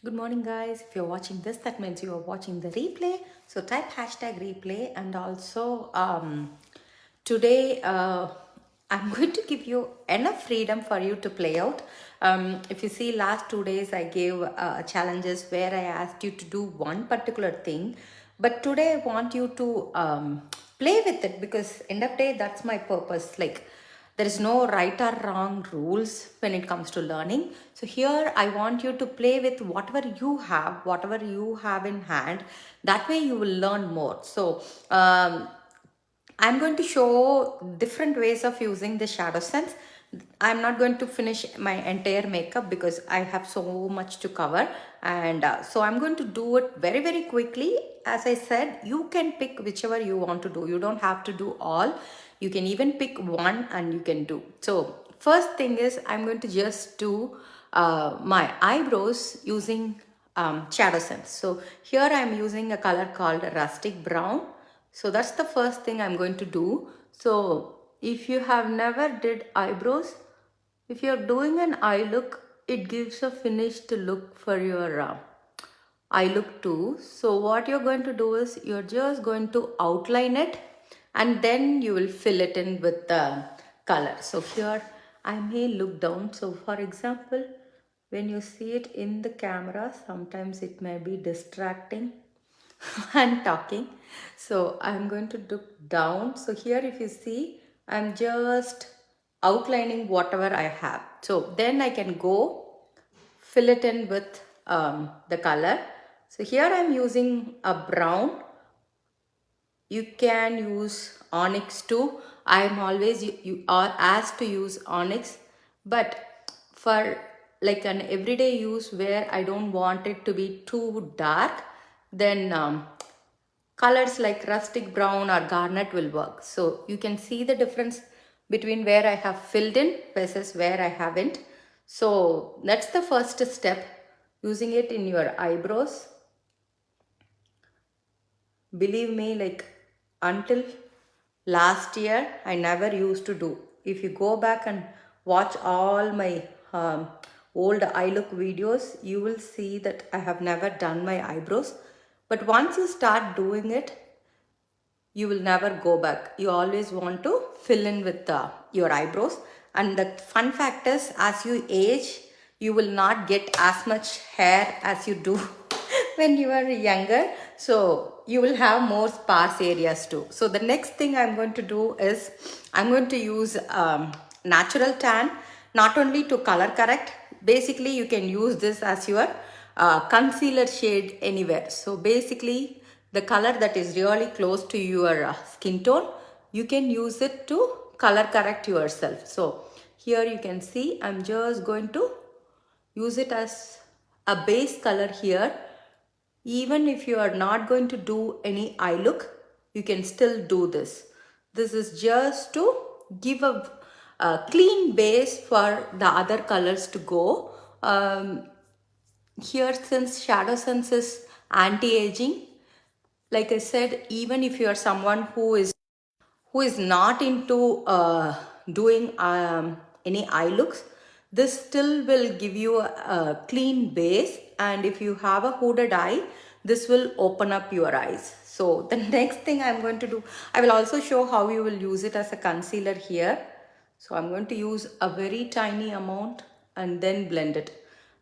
Good morning, guys. If you're watching this, that means you are watching the replay. So type hashtag replay, and also today I'm going to give you enough freedom for you to play out. If you see, last 2 days I gave challenges where I asked you to do one particular thing, but today I want you to play with it, because end of day that's my purpose. Like, there is no right or wrong rules when it comes to learning. So here I want you to play with whatever you have in hand. That way you will learn more. So I'm going to show different ways of using the shadow sense. I'm not going to finish my entire makeup because I have so much to cover, and so I'm going to do it very very quickly. As I said, you can pick whichever you want to do. You don't have to do all. You can even pick one and you can do. So first thing is, I'm going to just do my eyebrows using shadow sense. So here I'm using a color called rustic brown. So that's the first thing I'm going to do. So if you have never did eyebrows, if you're doing an eye look, it gives a finished look for your eye look too. So what you're going to do is, you're just going to outline it and then you will fill it in with the color. So here I may look down. So for example, when you see it in the camera, sometimes it may be distracting and talking. So I'm going to look down. So here if you see, I'm just outlining whatever I have. So then I can go fill it in with the color. So here I'm using a brown. You can use onyx too. I'm always, you are asked to use onyx, but for like an everyday use where I don't want it to be too dark, then colors like rustic brown or garnet will work. So you can see the difference between where I have filled in versus where I haven't. So that's the first step, using it in your eyebrows. Believe me, like, until last year I never used to do. If you go back and watch all my old eye look videos, you will see that I have never done my eyebrows. But once you start doing it, you will never go back. You always want to fill in with your eyebrows. And the fun fact is, as you age, you will not get as much hair as you do when you are younger. So you will have more sparse areas too. So the next thing I'm going to do is, I'm going to use natural tan, not only to color correct. Basically you can use this as your concealer shade anywhere. So basically the color that is really close to your skin tone, you can use it to color correct yourself. So here you can see, I'm just going to use it as a base color here. Even if you are not going to do any eye look, you can still do this. This is just to give a clean base for the other colors to go. Here, since shadow sense is anti-aging, like I said, even if you are someone who is not into doing any eye looks, this still will give you a clean base. And if you have a hooded eye, this will open up your eyes. So the next thing I'm going to do, I will also show how you will use it as a concealer here. So I'm going to use a very tiny amount and then blend it,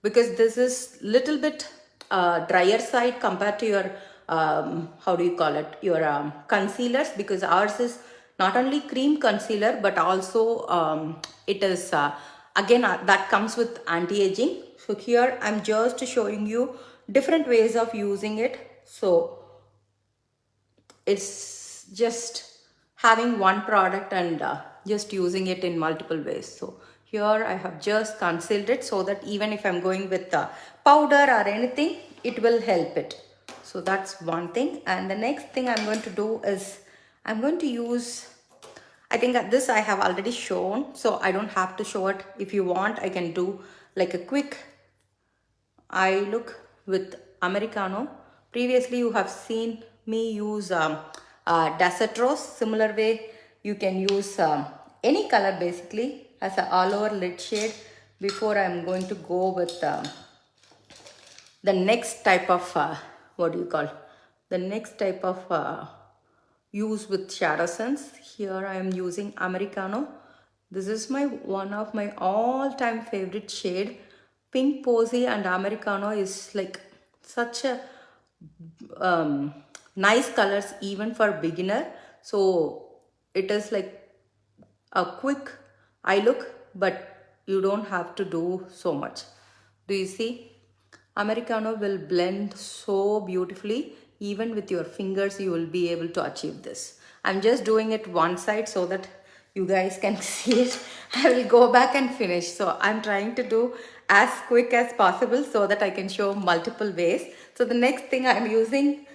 because this is little bit drier side compared to your how do you call it, your concealers, because ours is not only cream concealer but also it is again that comes with anti-aging. So here I'm just showing you different ways of using it. So it's just having one product and just using it in multiple ways. So here I have just concealed it, so that even if I'm going with powder or anything, it will help it. So that's one thing. And the next thing I'm going to do is, I'm going to use, I think this I have already shown, so I don't have to show it. If you want, I can do like a quick eye look with Americano. Previously you have seen me use desert rose. Similar way you can use any color basically as an all over lid shade. Before I'm going to go with the next type of what do you call, the next type of use with ShadowSense. Here I am using Americano. This is my one of my all-time favorite shade. Pink Posey and Americano is like such a nice colors even for beginner. So it is like a quick eye look, but you don't have to do so much. Do you see? Americano will blend so beautifully. Even with your fingers, you will be able to achieve this. I'm just doing it one side so that you guys can see it. I will go back and finish. So I'm trying to do as quick as possible so that I can show multiple ways. So the next thing I'm using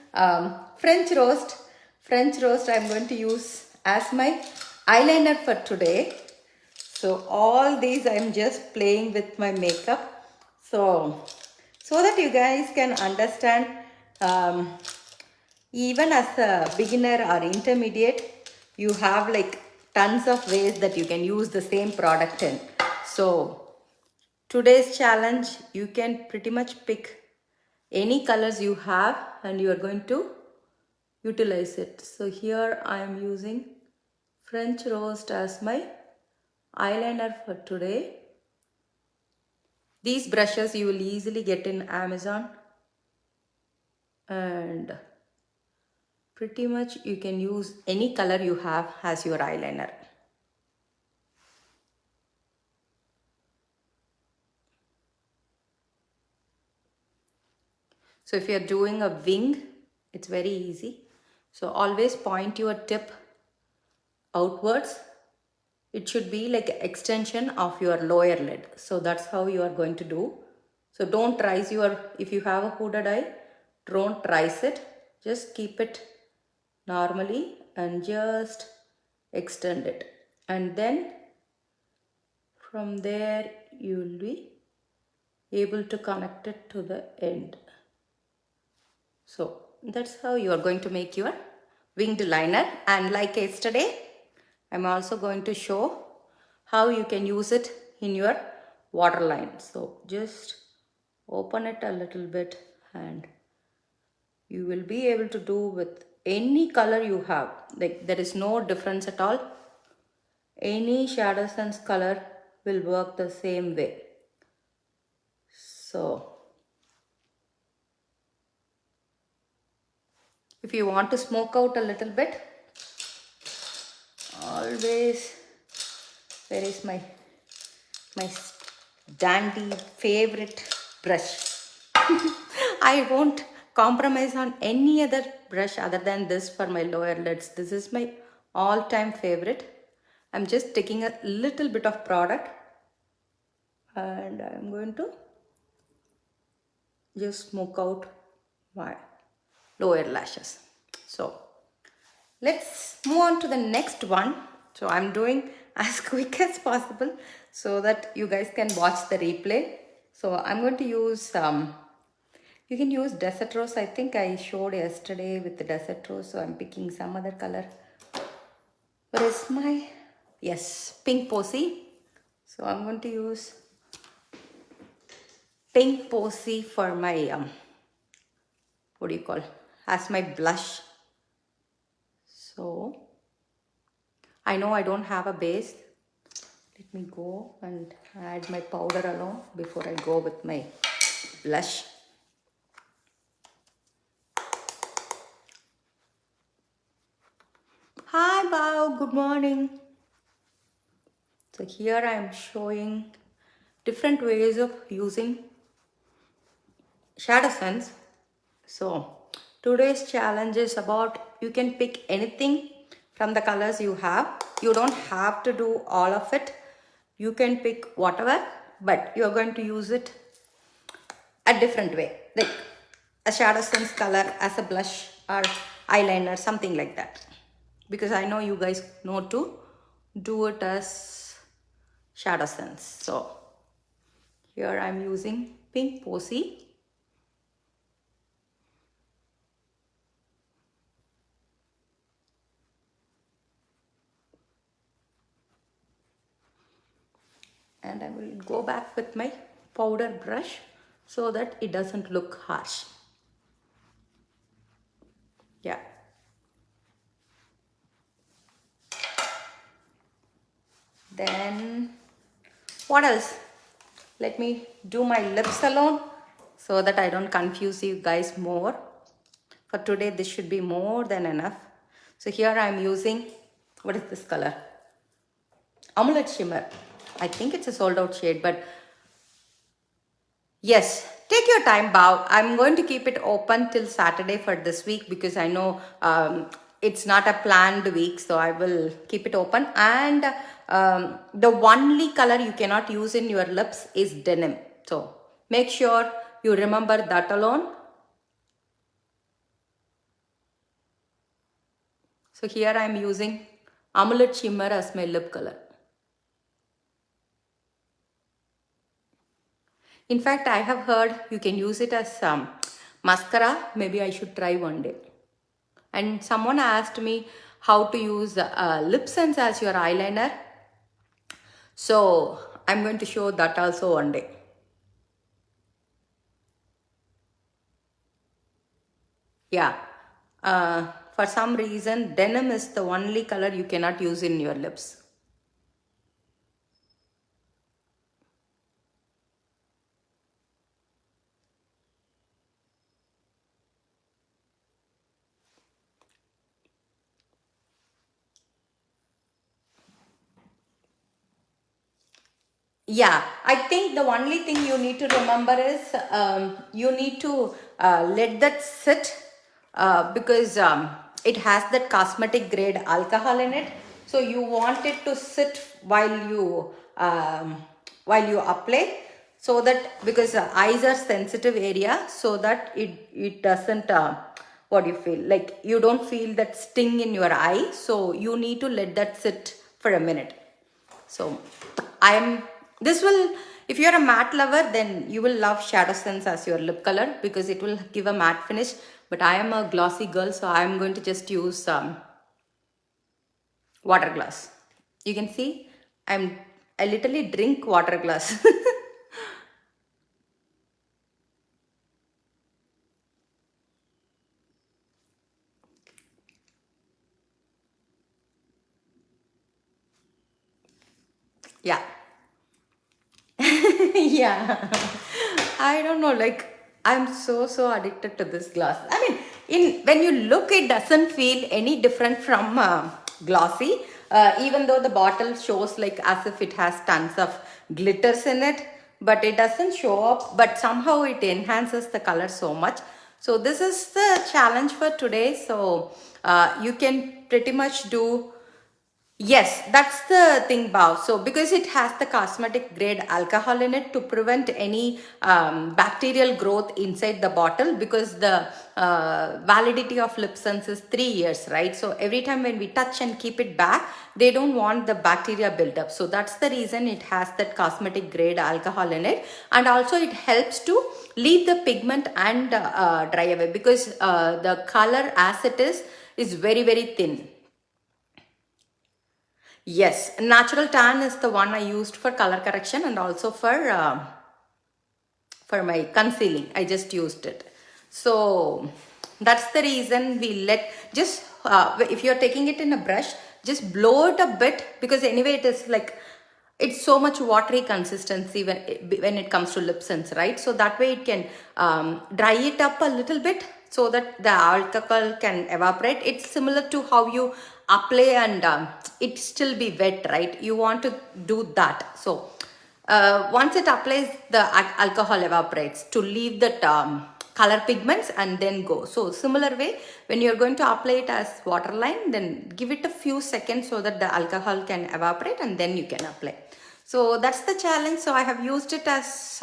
French roast. French roast I'm going to use as my eyeliner for today. So all these I'm just playing with my makeup. So that you guys can understand, even as a beginner or intermediate, you have like tons of ways that you can use the same product in. So today's challenge, you can pretty much pick any colors you have and you are going to utilize it. So here I am using French Roast as my eyeliner for today. These brushes you will easily get in Amazon, and pretty much you can use any color you have as your eyeliner. So if you're doing a wing, it's very easy. So always point your tip outwards. It should be like an extension of your lower lid. So that's how you are going to do. So don't rise your, if you have a hooded eye, don't rise it. Just keep it normally and just extend it. And then from there you will be able to connect it to the end. So that's how you are going to make your winged liner. And like yesterday, I'm also going to show how you can use it in your waterline. So just open it a little bit and you will be able to do with any color you have. Like there is no difference at all. Any ShadowSense color will work the same way. So if you want to smoke out a little bit, always, where is my dandy favorite brush? I won't compromise on any other brush other than this for my lower lids. This is my all-time favorite. I'm just taking a little bit of product and I'm going to just smoke out my lower lashes. So let's move on to the next one. So I'm doing as quick as possible so that you guys can watch the replay. So I'm going to use, you can use Desert Rose. I think I showed yesterday with the Desert Rose. So I'm picking some other color. Where is my, yes, Pink Posey. So I'm going to use Pink Posey for my, what do you call, as my blush. So I know I don't have a base. Let me go and add my powder alone before I go with my blush. Hi Bao, good morning. So here I am showing different ways of using ShadowSense. So today's challenge is about, you can pick anything from the colors you have. You don't have to do all of it. You can pick whatever, but you're going to use it a different way, like a ShadowSense color as a blush or eyeliner, something like that. Because I know you guys know to do it as ShadowSense. So here I'm using Pink Posey. And I will go back with my powder brush so that it doesn't look harsh. Yeah. Then what else? Let me do my lips alone so that I don't confuse you guys more. For today, this should be more than enough. So here I'm using, what is this color? Amulet shimmer. I think it's a sold out shade, but yes, take your time, Bow. I'm going to keep it open till Saturday for this week because I know it's not a planned week, so I will keep it open. And the only color you cannot use in your lips is denim. So make sure you remember that alone. So here I am using Amulet shimmer as my lip color. In fact, I have heard you can use it as mascara. Maybe I should try one day. And someone asked me how to use Lipsense as your eyeliner. So I'm going to show that also one day. Yeah. For some reason, denim is the only color you cannot use in your lips. Yeah, I think the only thing you need to remember is you need to let that sit because it has that cosmetic grade alcohol in it. So you want it to sit while you apply, so that because eyes are sensitive area, so that it doesn't what do you feel like you don't feel that sting in your eye. So you need to let that sit for a minute. So this will, if you're a matte lover, then you will love ShadowSense as your lip color because it will give a matte finish. But I am a glossy girl, so I am going to just use water glass. You can see I literally drink water glass. Yeah. Yeah. I don't know, like I'm so addicted to this glass. I mean, when you look, it doesn't feel any different from glossy, even though the bottle shows like as if it has tons of glitters in it, but it doesn't show up, but somehow it enhances the color so much. So this is the challenge for today. So you can pretty much do. Yes, that's the thing, Bao. So, because it has the cosmetic grade alcohol in it to prevent any bacterial growth inside the bottle, because the validity of Lipsense is 3 years, right? So, every time when we touch and keep it back, they don't want the bacteria build up. So, that's the reason it has that cosmetic grade alcohol in it. And also, it helps to leave the pigment and dry away, because the color as it is very thin. Yes, natural tan is the one I used for color correction and also for my concealing. I just used it. So that's the reason we let just if you're taking it in a brush, just blow it a bit, because anyway it is like it's so much watery consistency when it comes to Lipsense, right? So that way it can dry it up a little bit so that the alcohol can evaporate. It's similar to how you apply and it still be wet, right? You want to do that. So once it applies, the alcohol evaporates to leave that color pigments and then go. So similar way, when you're going to apply it as waterline, then give it a few seconds so that the alcohol can evaporate and then you can apply. So that's the challenge. So I have used it as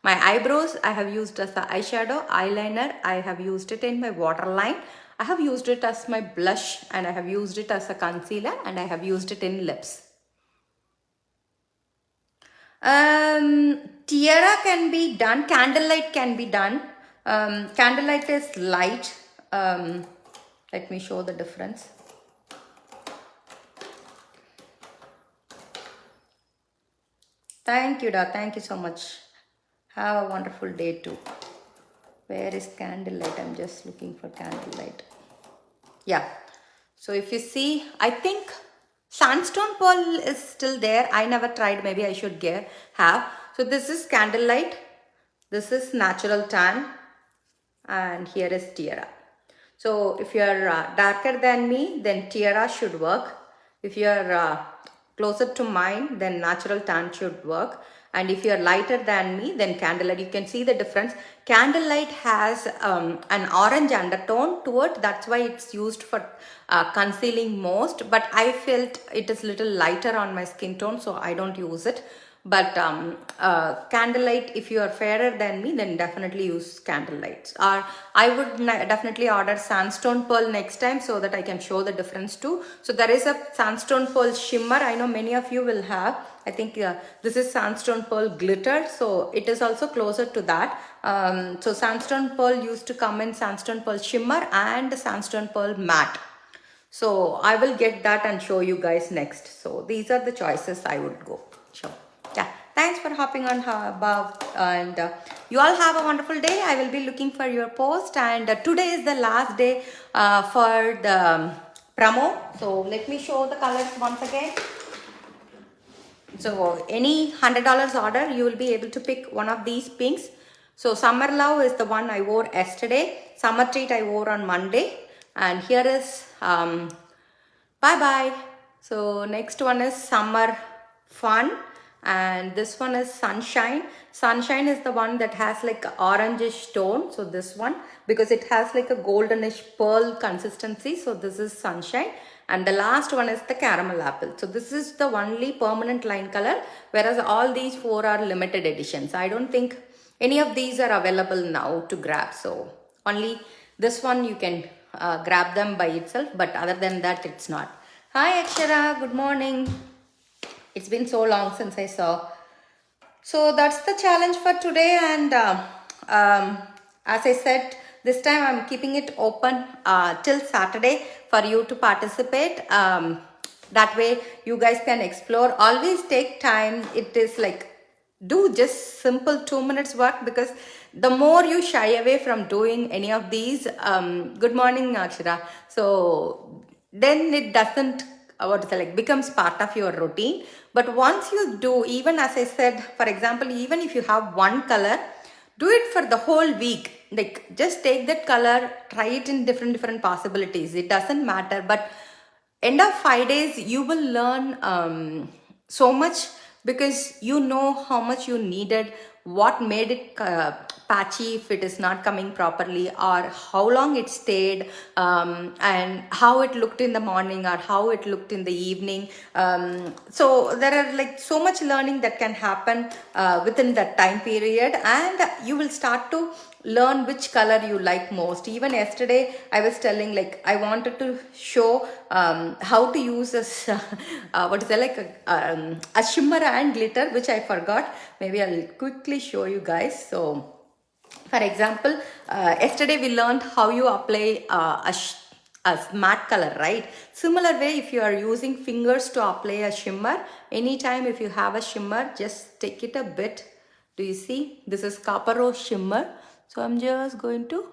my eyebrows, I have used as the eyeshadow, eyeliner, I have used it in my waterline, I have used it as my blush, and I have used it as a concealer, and I have used it in lips. Tiara can be done, candlelight can be done. Candlelight is light. Let me show the difference. Thank you, Da. Thank you so much. Have a wonderful day too. Where is candlelight? I'm just looking for candlelight. Yeah. So if you see, I think sandstone pearl is still there. I never tried. Maybe I should have. So this is candlelight. This is natural tan. And here is tiara. So if you are darker than me, then tiara should work. If you are closer to mine, then natural tan should work. And if you are lighter than me, then candlelight. You can see the difference. Candlelight has an orange undertone to it. That's why it's used for concealing most. But I felt it is little lighter on my skin tone, so I don't use it. But candlelight, if you are fairer than me, then definitely use candlelights. Or I would definitely order sandstone pearl next time so that I can show the difference too. So there is a sandstone pearl shimmer. I know many of you will have. I think this is sandstone pearl glitter. So it is also closer to that. So sandstone pearl used to come in sandstone pearl shimmer and sandstone pearl matte. So I will get that and show you guys next. So these are the choices I would go. Sure. Yeah, thanks for hopping on above, and you all have a wonderful day. I will be looking for your post, and today is the last day for the promo. So let me show the colors once again. So any $100 order, you will be able to pick one of these pinks. So Summer Love is the one I wore yesterday. Summer Treat I wore on Monday, and here is Bye Bye. So next one is Summer Fun. And this one is Sunshine. Sunshine is the one that has like an orangish tone. So this one, because it has like a goldenish pearl consistency. So this is Sunshine. And the last one is the Caramel Apple. So this is the only permanent line color, whereas all these four are limited editions. I don't think any of these are available now to grab. So only this one you can grab them by itself. But other than that, it's not. Hi Akshara, good morning. It's been so long since I saw. So that's the challenge for today. And as I said, this time I'm keeping it open till Saturday for you to participate. That way you guys can explore. Always take time. It is like, do just simple 2 minutes work, because the more you shy away from doing any of these, good morning Akshara. So then it doesn't becomes part of your routine. But once you do, even as I said, for example, even if you have one color, do it for the whole week. Like just take that color, try it in different possibilities. It doesn't matter, but end of 5 days you will learn so much, because you know how much you needed, what made it patchy if it is not coming properly, or how long it stayed, and how it looked in the morning or how it looked in the evening. So there are like so much learning that can happen within that time period, and you will start to learn which color you like most. Even yesterday I was telling, like, I wanted to show how to use this a shimmer and glitter, which I forgot. Maybe I'll quickly show you guys. So for example, yesterday we learned how you apply a matte color, right? Similar way, if you are using fingers to apply a shimmer, anytime if you have a shimmer, just take it a bit. Do you see? This is Copper Rose shimmer. So I'm just going to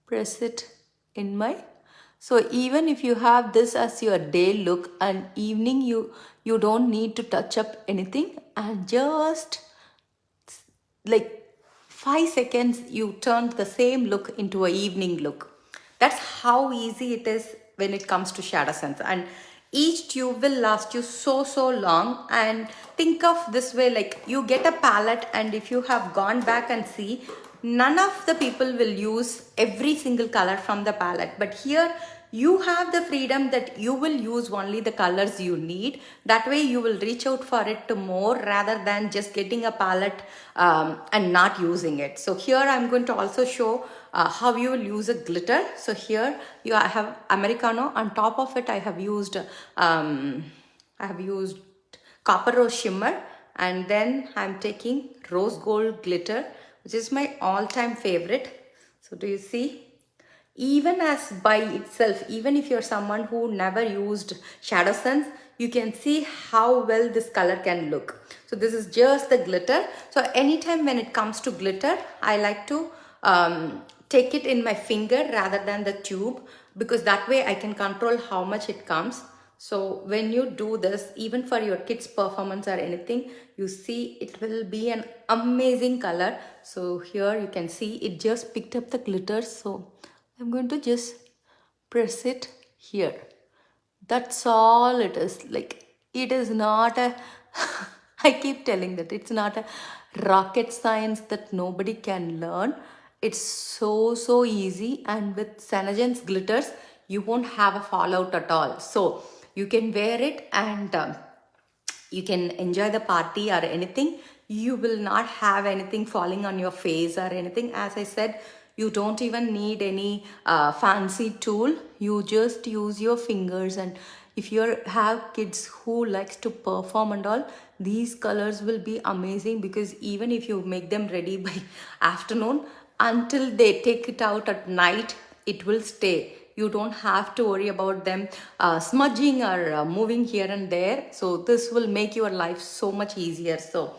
press it in my. So even if you have this as your day look, and evening you don't need to touch up anything, and just like 5 seconds you turned the same look into an evening look. That's how easy it is when it comes to ShadowSense. And each tube will last you so long. And think of this way, like you get a palette, and if you have gone back and see, none of the people will use every single color from the palette. But here you have the freedom that you will use only the colors you need. That way you will reach out for it to more, rather than just getting a palette and not using it. So here I'm going to also show how you will use a glitter. So here I have Americano. On top of it I have used Copper Rose shimmer, and then I'm taking rose gold glitter, which is my all-time favorite. So do you see? Even as by itself, even if you're someone who never used ShadowSense, you can see how well this color can look. So this is just the glitter. So anytime when it comes to glitter, I like to take it in my finger rather than the tube, because that way I can control how much it comes. So when you do this, even for your kids' performance or anything, you see it will be an amazing color. So here you can see it just picked up the glitter. So I'm going to just press it here. That's all it is. Like, it is not a I keep telling that it's not a rocket science that nobody can learn. It's so easy, and with Sanajan's glitters you won't have a fallout at all. So you can wear it and you can enjoy the party or anything. You will not have anything falling on your face or anything. As I said, you don't even need any fancy tool. You just use your fingers, and if you have kids who likes to perform and all, these colors will be amazing, because even if you make them ready by afternoon, until they take it out at night, it will stay. You don't have to worry about them smudging or moving here and there. So this will make your life so much easier. So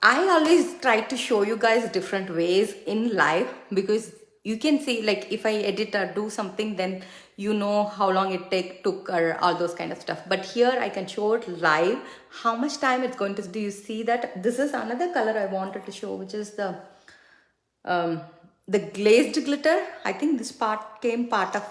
I always try to show you guys different ways in live, because you can see, like, if I edit or do something, then you know how long it took or all those kind of stuff. But here I can show it live, how much time it's going to. Do you see that? This is another color I wanted to show, which is the glazed glitter. I think this part came part of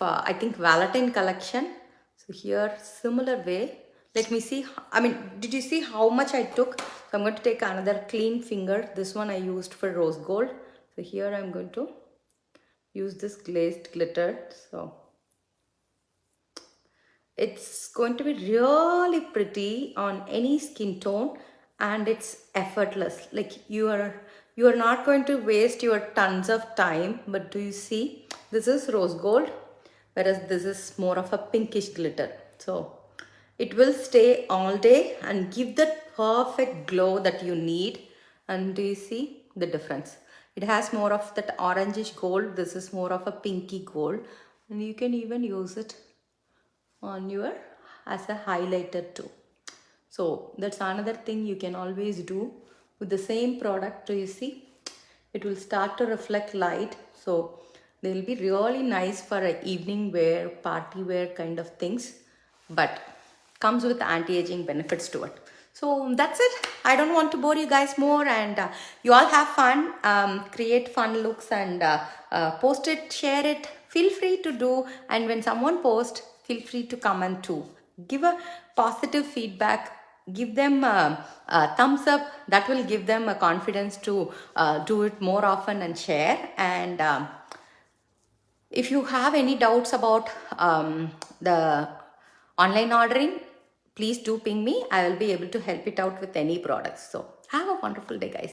I think Valentine collection. So here, similar way. Let me see. I mean, did you see how much I took? So I'm going to take another clean finger. This one I used for rose gold. So here I'm going to use this glazed glitter. So it's going to be really pretty on any skin tone, and it's effortless. Like, you are not going to waste your tons of time. But do you see, this is rose gold, whereas this is more of a pinkish glitter. So it will stay all day and give that perfect glow that you need. And do you see the difference? It has more of that orangish gold. This is more of a pinky gold, and you can even use it on your as a highlighter too. So that's another thing you can always do with the same product. Do you see, it will start to reflect light, so they'll be really nice for a evening wear, party wear kind of things, but comes with anti-aging benefits to it. So that's it. I don't want to bore you guys more, and you all have fun, create fun looks, and post it, share it. Feel free to do, and when someone posts, feel free to comment too. Give a positive feedback. Give them a thumbs up. That will give them a confidence to do it more often and share. And if you have any doubts about the online ordering, please do ping me. I will be able to help it out with any products. So have a wonderful day, guys.